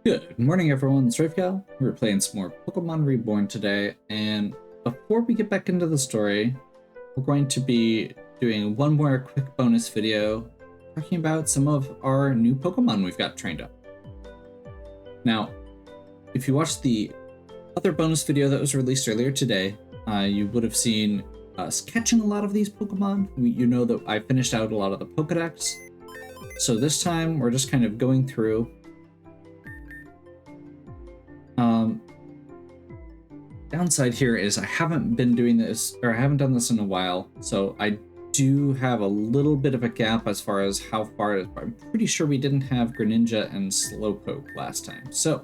Good morning, everyone. It's Rivka. We're playing some more Pokémon Reborn today, and before we get back into the story, we're going to be doing one more quick bonus video talking about some of our new Pokémon we've got trained up. Now, if you watched the other bonus video that was released earlier today, you would have seen us catching a lot of these Pokémon. You know that I finished out a lot of the Pokédex, so this time we're just kind of going through. Downside here is I haven't been doing this, or I haven't done this in a while, so I do have a little bit of a gap as far as how far it is, but I'm pretty sure we didn't have Greninja and Slowpoke last time. So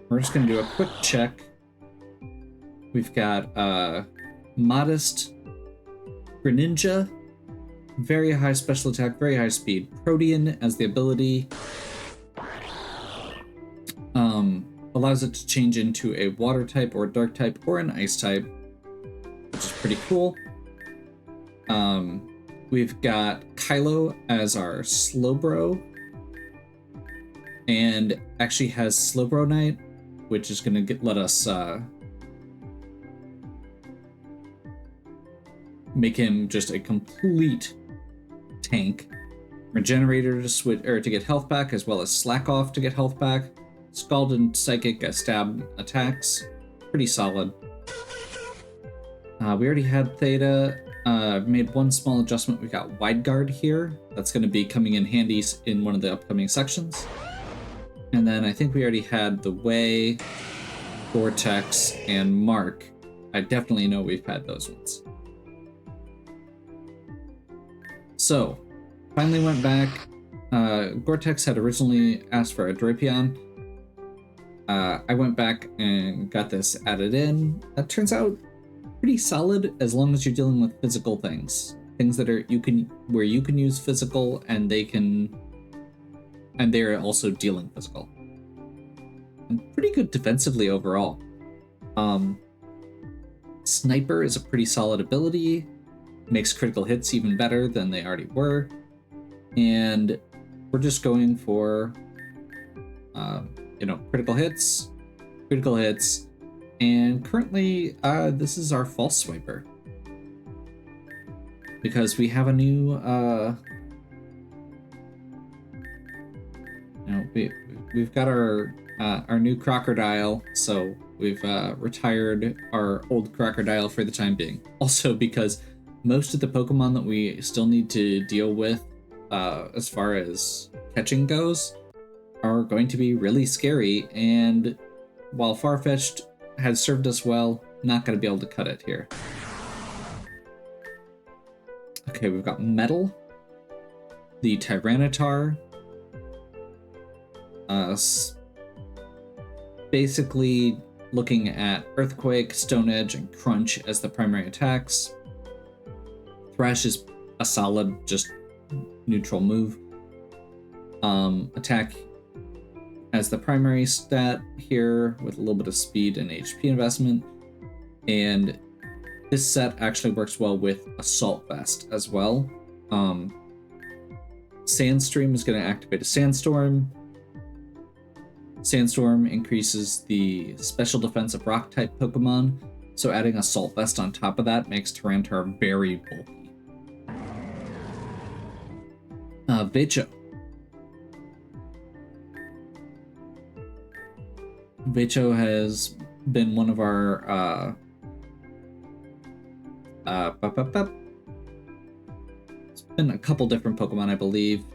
we're just going to do a quick check. We've got Modest Greninja, very high special attack, very high speed. Protean as the ability. Allows it to change into a water type or a dark type or an ice type, which is pretty cool. We've got Kylo as our Slowbro, and actually has Slowbro Knight, which is going to let us make him just a complete tank. Regenerator to switch or to get health back, as well as Slack Off to get health back. Scald and Psychic as stab attacks. Pretty solid. We already had Theta. Made one small adjustment. We got Wide Guard here. That's going to be coming in handy in one of the upcoming sections. And then I think we already had the Way, Vortex, and Mark. I definitely know we've had those ones. So, finally went back. Gore-Tex had originally asked for a Drapion. I went back and got this added in. That turns out pretty solid as long as you're dealing with physical things that are where you can use physical and they're also dealing physical. And pretty good defensively overall. Sniper is a pretty solid ability, makes critical hits even better than they already were, and we're just going for critical hits, and currently this is our false swiper because we have a new we've got our new crocodile, so we've retired our old crocodile for the time being. Also because most of the Pokemon that we still need to deal with as far as catching goes are going to be really scary, and while Farfetch'd has served us well, not going to be able to cut it here. Okay, we've got Metal, the Tyranitar, basically looking at Earthquake, Stone Edge, and Crunch as the primary attacks. Thrash is a solid, just neutral move. Attack as the primary stat here with a little bit of speed and HP investment. And this set actually works well with Assault Vest as well. Sandstream is going to activate a Sandstorm. Sandstorm increases the special defense of rock type Pokemon, so adding Assault Vest on top of that makes Tyranitar very bulky. Vecho. Vecho has been one of our it's been a couple different Pokemon, I believe.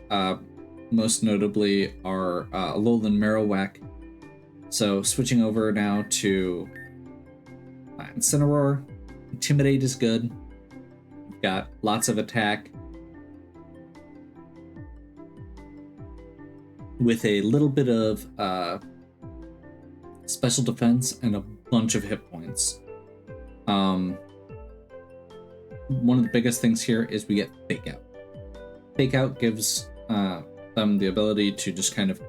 Most notably our Alolan Marowak. So switching over now to Incineroar. Intimidate is good. We've got lots of attack with a little bit of special defense and a bunch of hit points. One of the biggest things here is we get Fake Out. Fake Out gives them the ability to just kind of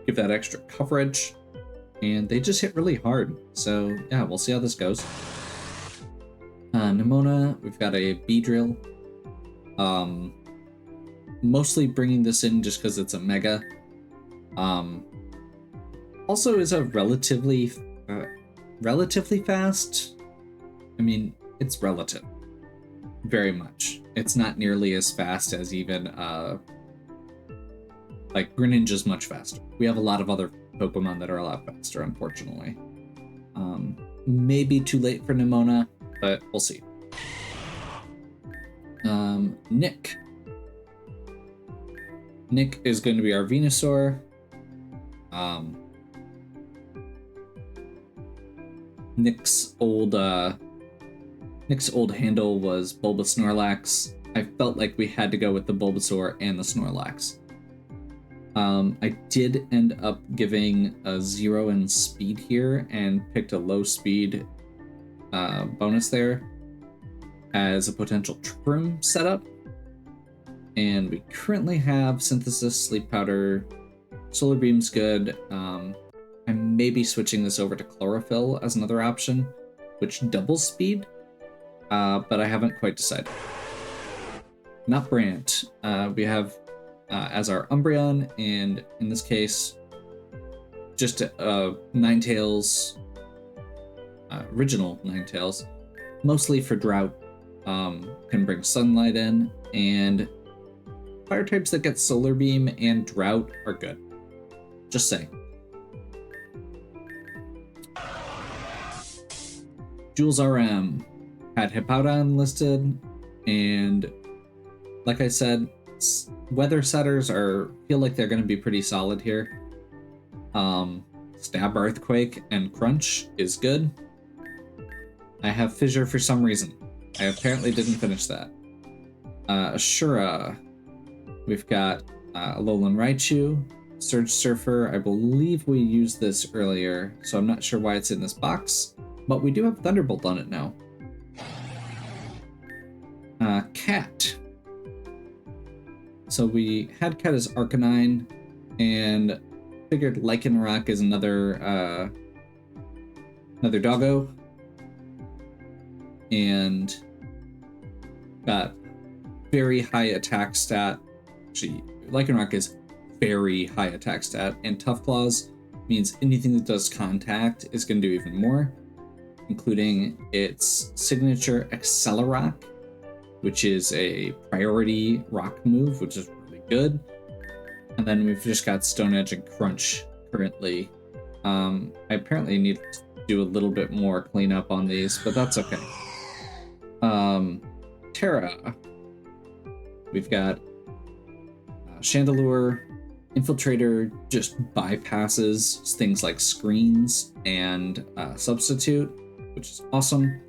give that extra coverage, and they just hit really hard. So yeah, we'll see how this goes. Nimona, we've got a Beedrill. Mostly bringing this in just because it's a Mega. also is a relatively fast. I mean, it's relative. Very much. It's not nearly as fast as even like Greninja's much faster. We have a lot of other Pokemon that are a lot faster, unfortunately. Maybe too late for Nimona, but we'll see. Nick. Nick is going to be our Venusaur. Nick's old handle was Bulbasnorlax. I felt like we had to go with the Bulbasaur and the Snorlax. I did end up giving a 0 in speed here and picked a low speed bonus there as a potential Trick Room setup. And we currently have Synthesis, Sleep Powder, Solar Beam's good. I may be switching this over to Chlorophyll as another option, which doubles speed, but I haven't quite decided. Not Brant. We have as our Umbreon, and in this case, just Ninetales, original Ninetales, mostly for drought, can bring sunlight in, and fire types that get Solar Beam and drought are good. Just saying. Jules RM had Hippowdon listed, and like I said, weather setters feel like they're going to be pretty solid here. Stab, Earthquake, and Crunch is good. I have Fissure for some reason. I apparently didn't finish that. Ashura. We've got Alolan Raichu, Surge Surfer. I believe we used this earlier, so I'm not sure why it's in this box, but we do have Thunderbolt on it now. Cat. So we had Cat as Arcanine, and figured Lycanroc is another doggo, and got very high attack stat. Actually, Lycanroc is very high attack stat, and Tough Claws means anything that does contact is going to do even more, including its signature Accelerock, which is a priority rock move, which is really good. And then we've just got Stone Edge and Crunch currently. I apparently need to do a little bit more cleanup on these, but that's okay. Terra. We've got Chandelure. Infiltrator just bypasses things like screens and substitute, which is awesome.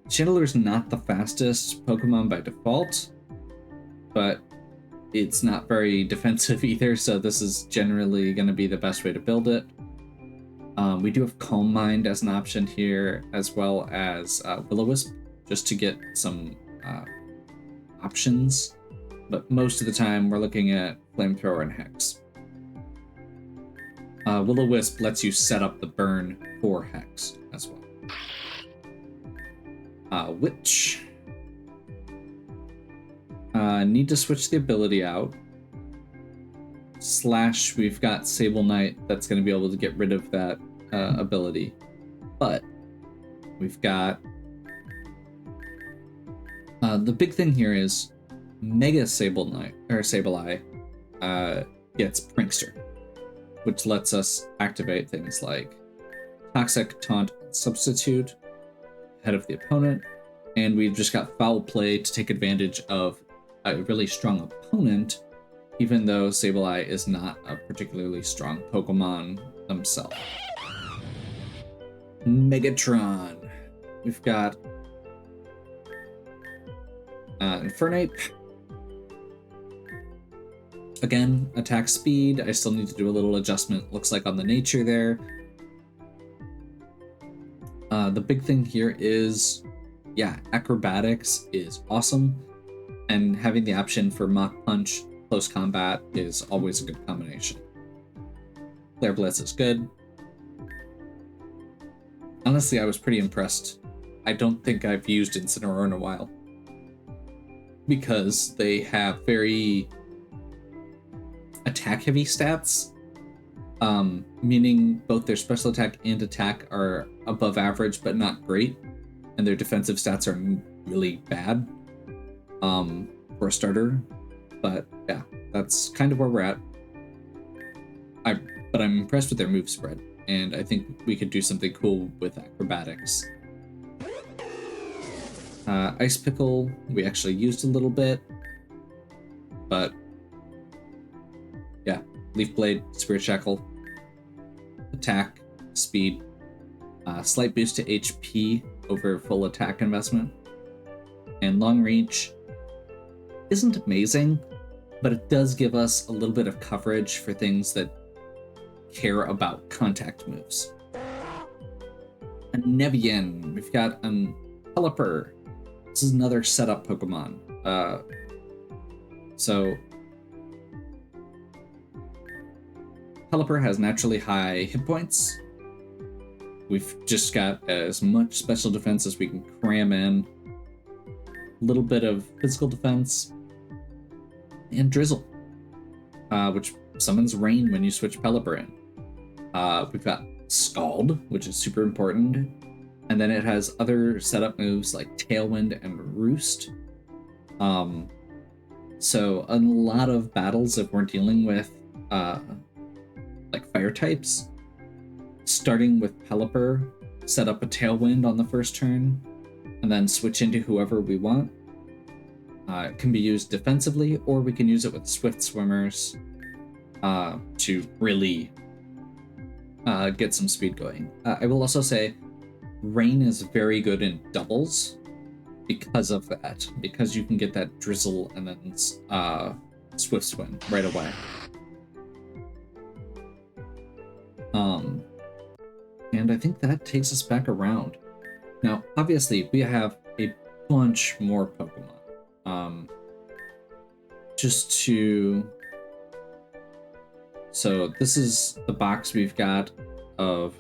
Chandelure's not the fastest Pokemon by default, but it's not very defensive either, so this is generally going to be the best way to build it. We do have Calm Mind as an option here, as well as Will-O-Wisp, just to get some options. But most of the time, we're looking at Flamethrower and Hex. Will-O-Wisp lets you set up the burn for Hex as well. Witch. Need to switch the ability out. Slash, we've got Sable Knight that's going to be able to get rid of that ability. But we've got... the big thing here is Mega Sable Knight, or Sableye, gets Prankster, which lets us activate things like Toxic, Taunt, Substitute ahead of the opponent, and we've just got Foul Play to take advantage of a really strong opponent, even though Sableye is not a particularly strong Pokemon themselves. Megatron. We've got Infernape. Again, attack speed. I still need to do a little adjustment, looks like, on the nature there. The big thing here is, yeah, acrobatics is awesome, and having the option for Mach Punch close combat is always a good combination. Flare Blitz is good. Honestly, I was pretty impressed. I don't think I've used Incineroar in a while, because they have very attack heavy stats, meaning both their special attack and attack are above average but not great, and their defensive stats are really bad for a starter. But yeah, that's kind of where we're at. But I'm impressed with their move spread, and I think we could do something cool with acrobatics. Ice Pickle, we actually used a little bit, but yeah, Leaf Blade, Spirit Shackle, attack, speed, slight boost to HP over full attack investment, and long range isn't amazing, but it does give us a little bit of coverage for things that care about contact moves. A Nevian, we've got Pelipper. This is another setup Pokemon. So Pelipper has naturally high hit points. We've just got as much special defense as we can cram in. A little bit of physical defense. And Drizzle, which summons rain when you switch Pelipper in. We've got Scald, which is super important. And then it has other setup moves like Tailwind and Roost. So a lot of battles, if we're dealing with like fire types, starting with Pelipper, set up a Tailwind on the first turn, and then switch into whoever we want. It can be used defensively, or we can use it with Swift Swimmers to really get some speed going. I will also say Rain is very good in doubles because of that, because you can get that Drizzle and then Swift Swim right away. And I think that takes us back around. Now, obviously, we have a bunch more Pokemon. So this is the box we've got of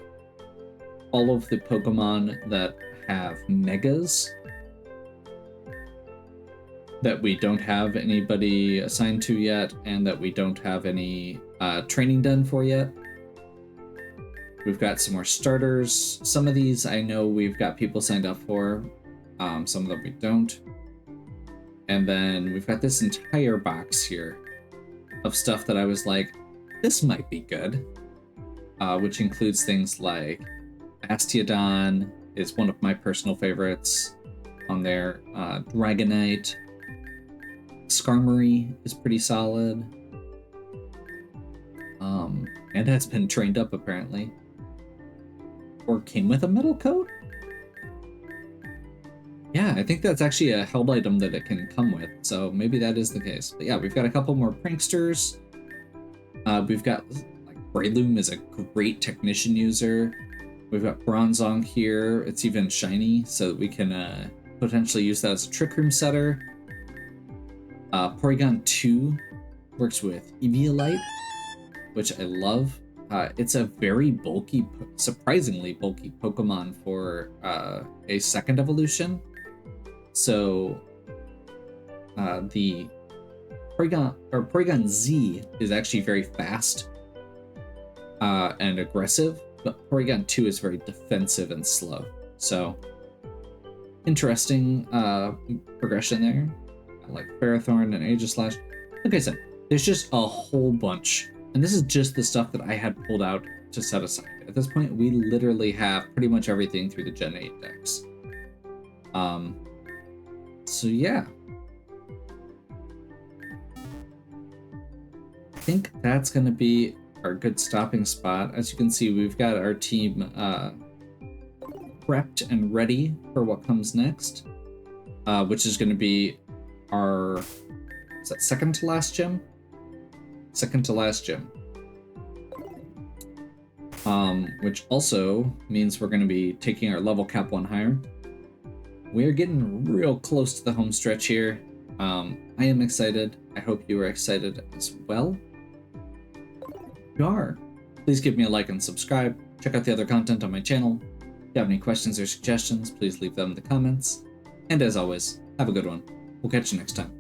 all of the Pokemon that have Megas that we don't have anybody assigned to yet, and that we don't have any training done for yet. We've got some more starters. Some of these I know we've got people signed up for, some of them we don't. And then we've got this entire box here of stuff that I was like, this might be good, which includes things like Bastiodon is one of my personal favorites on there. Dragonite. Skarmory is pretty solid. And has been trained up apparently. Or came with a metal coat? Yeah, I think that's actually a held item that it can come with, so maybe that is the case. But yeah, we've got a couple more pranksters. We've got, like, Breloom is a great technician user. We've got Bronzong here. It's even shiny, so that we can potentially use that as a Trick Room setter. Porygon 2 works with Eviolite, which I love. It's a very bulky, surprisingly bulky Pokemon for a second evolution. So the Porygon Z is actually very fast and aggressive, but Porygon 2 is very defensive and slow. So interesting progression there. I like Ferrothorn and Aegislash. Like I said, there's just a whole bunch. And this is just the stuff that I had pulled out to set aside. At this point, we literally have pretty much everything through the Gen 8 decks. So yeah. I think that's going to be our good stopping spot. As you can see, we've got our team prepped and ready for what comes next, which is going to be our, is that second to last gym? Second to last gym. Which also means we're going to be taking our level cap one higher. We're getting real close to the home stretch here. I am excited. I hope you are excited as well. If you are, please give me a like and subscribe. Check out the other content on my channel. If you have any questions or suggestions, please leave them in the comments. And as always, have a good one. We'll catch you next time.